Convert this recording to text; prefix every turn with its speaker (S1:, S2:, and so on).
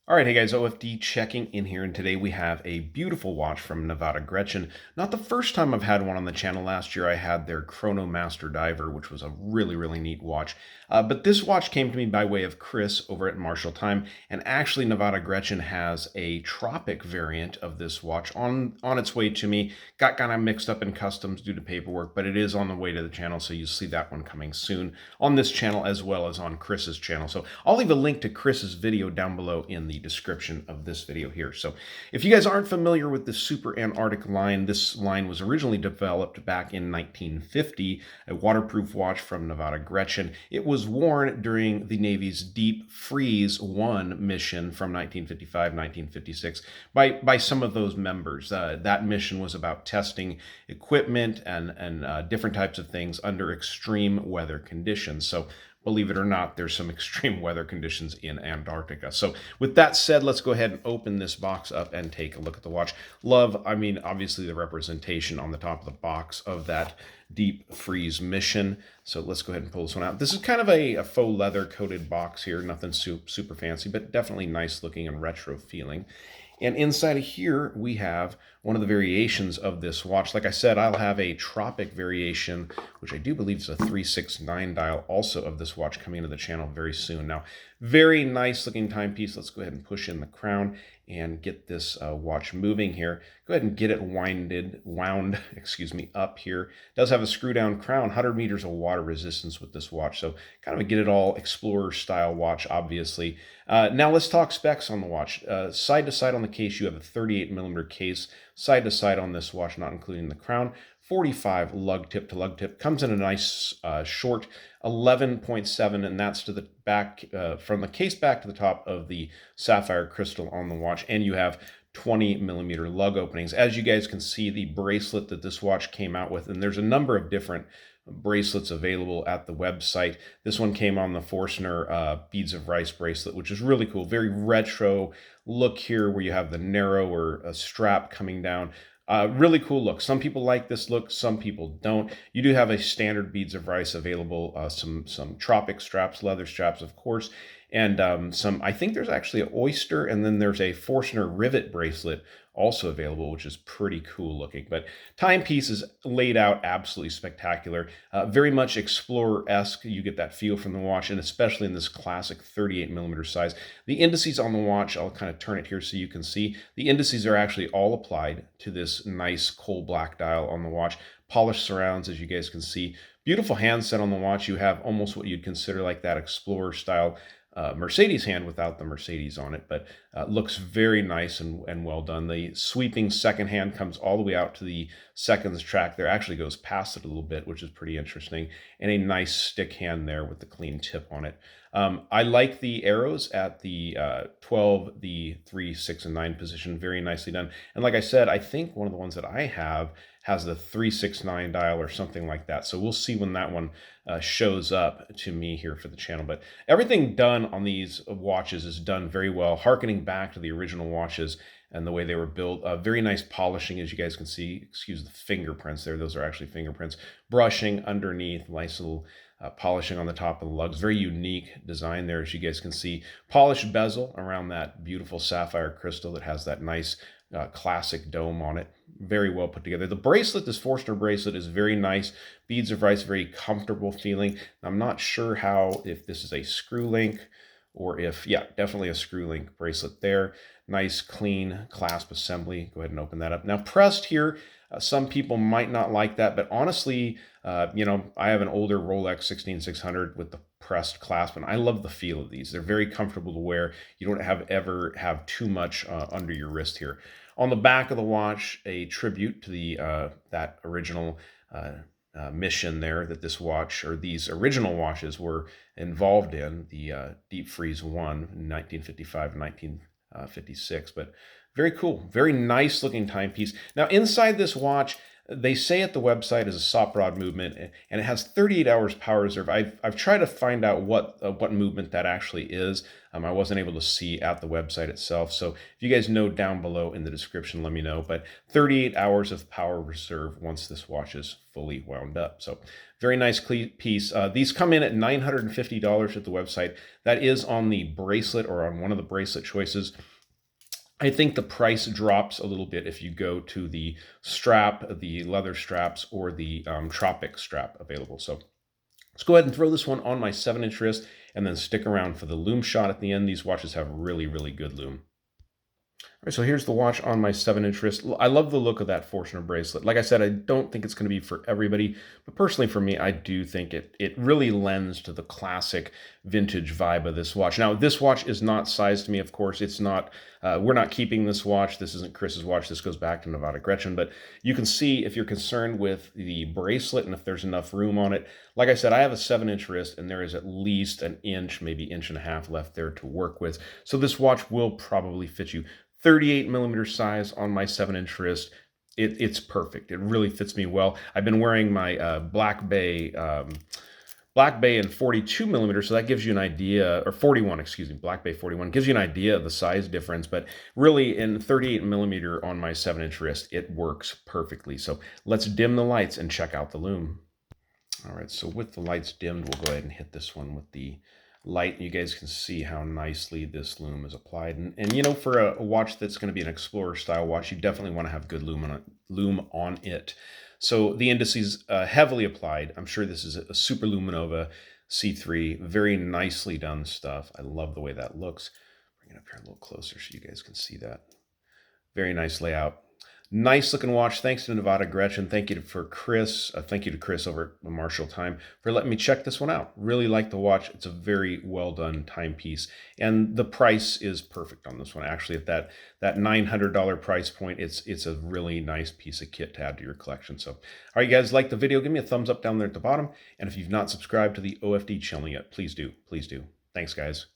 S1: All right, hey guys, OFD checking in here, and today we have a beautiful watch from Nivada Grenchen. Not the first time I've had one on the channel. Last year I had their Chrono Master Diver, which was a really neat watch. But this watch came to me by way of Chris over at Marshall Time, and actually Nivada Grenchen has a Tropic variant of this watch on its way to me. Got kind of mixed up in customs due to paperwork, but it is on the way to the channel, so you'll see that one coming soon on this channel as well as on Chris's channel. So I'll leave a link to Chris's video down below in the description of this video here. So if you guys aren't familiar with the Super Antarctic line, this line was originally developed back in 1950, a waterproof watch from Nivada Grenchen. It was worn during the Navy's Deep Freeze 1 mission from 1955-1956 by some of those members. That mission was about testing equipment and different types of things under extreme weather conditions. So believe it or not, there's some extreme weather conditions in Antarctica. So with that said, let's go ahead and open this box up and take a look at the watch. Love, I mean, obviously the representation on the top of the box of that deep freeze mission. So let's go ahead and pull this one out. This is kind of a faux leather coated box here. Nothing super fancy, but definitely nice looking and retro feeling. And inside of here, we have one of the variations of this watch. Like I said, I'll have a Tropic variation, which I do believe is a 369 dial also of this watch coming into the channel very soon. Now, very nice looking timepiece. Let's go ahead and push in the crown and get this watch moving here. Go ahead and get it wound, up here. It does have a screw down crown, 100 meters of water resistance with this watch. So kind of a get it all explorer style watch, obviously. Now let's talk specs on the watch. Side to side on the case, you have a 38 millimeter case. Side to side on this watch, not including the crown, 45 lug tip to lug tip. Comes in a nice short 11.7, and that's to the back, from the case back to the top of the sapphire crystal on the watch. And you have 20 millimeter lug openings. As you guys can see, the bracelet that this watch came out with, and there's a number of different bracelets available at the website. This one came on the Forstner Beads of Rice bracelet, which is really cool. Very retro look here where you have the narrower strap coming down. Really cool look. Some people like this look, some people don't. You do have a standard Beads of Rice available, some Tropic straps, leather straps, of course, and I think there's actually an oyster, and then there's a Forstner rivet bracelet also available, which is pretty cool looking. But timepiece is laid out absolutely spectacular. Very much Explorer-esque. You get that feel from the watch, and especially in this classic 38 millimeter size. The indices on the watch, I'll kind of turn it here so you can see. The indices are actually all applied to this nice coal black dial on the watch. Polished surrounds, as you guys can see. Beautiful handset on the watch. You have almost what you'd consider like that Explorer style Mercedes hand without the Mercedes on it, but looks very nice and well done. The sweeping second hand comes all the way out to the seconds track there, actually goes past it a little bit, which is pretty interesting, and a nice stick hand there with the clean tip on it. I like the arrows at the 12, the 3, 6, and 9 position, very nicely done. And like I said, I think one of the ones that I have has the 369 dial or something like that. So we'll see when that one shows up to me here for the channel. But everything done on these watches is done very well, harkening back to the original watches and the way they were built. Very nice polishing, as you guys can see. Excuse the fingerprints there. Those are actually fingerprints. Brushing underneath, nice little polishing on the top of the lugs. Very unique design there, as you guys can see. Polished bezel around that beautiful sapphire crystal that has that nice classic dome on it. Very well put together. The bracelet, this Forstner bracelet, is very nice. Beads of Rice, very comfortable feeling. I'm not sure if this is a screw link or if, yeah, definitely a screw link bracelet there. Nice, clean clasp assembly. Go ahead and open that up. Now, pressed here, some people might not like that, but honestly, I have an older Rolex 16600 with the pressed clasp, and I love the feel of these. They're very comfortable to wear. You don't ever have too much under your wrist here. On the back of the watch, a tribute to the that original mission there that this watch, or these original watches, were involved in, the Deep Freeze 1 in 1955 and 1956. But very cool, very nice looking timepiece. Now inside this watch, They say at the website is a soft rod movement, and it has 38 hours power reserve. I've tried to find out what movement that actually is. I wasn't able to see at the website itself. So if you guys know, down below in the description, let me know. But 38 hours of power reserve once this watch is fully wound up. So very nice piece. These come in at $950 at the website. That is on the bracelet or on one of the bracelet choices. I think the price drops a little bit if you go to the strap, the leather straps, or the Tropic strap available. So let's go ahead and throw this one on my 7-inch wrist and then stick around for the lume shot at the end. These watches have really, really good lume. All right, so here's the watch on my 7-inch wrist. I love the look of that Forstner bracelet. Like I said, I don't think it's going to be for everybody, but personally for me, I do think it really lends to the classic vintage vibe of this watch. Now, this watch is not sized to me, of course. It's not, we're not keeping this watch. This isn't Chris's watch. This goes back to Nivada Gretchen, but you can see if you're concerned with the bracelet and if there's enough room on it. Like I said, I have a 7-inch wrist and there is at least an inch, maybe inch and a half left there to work with. So this watch will probably fit you. 38 millimeter size on my 7-inch wrist. It's perfect. It really fits me well. I've been wearing my Black Bay in 42 millimeter, so that gives you an idea, or 41, excuse me, Black Bay 41 gives you an idea of the size difference. But really, in 38 millimeter on my 7-inch wrist, it works perfectly. So let's dim the lights and check out the lume. All right, so with the lights dimmed, we'll go ahead and hit this one with the light. You guys can see how nicely this lume is applied. And you know, for a watch that's going to be an explorer style watch, you definitely want to have good lume on it. So the indices heavily applied. I'm sure this is a Super Luminova C3. Very nicely done stuff. I love the way that looks. Bring it up here a little closer so you guys can see that. Very nice layout. Nice looking watch. Thanks to Nivada Gretchen. Thank you to Chris. Thank you to Chris over at Marshall Time for letting me check this one out. Really like the watch. It's a very well done timepiece, and the price is perfect on this one. Actually, at that $900 price point, it's a really nice piece of kit to add to your collection. So, all right, you guys, like the video, give me a thumbs up down there at the bottom, and if you've not subscribed to the OFD channel yet, please do. Please do. Thanks, guys.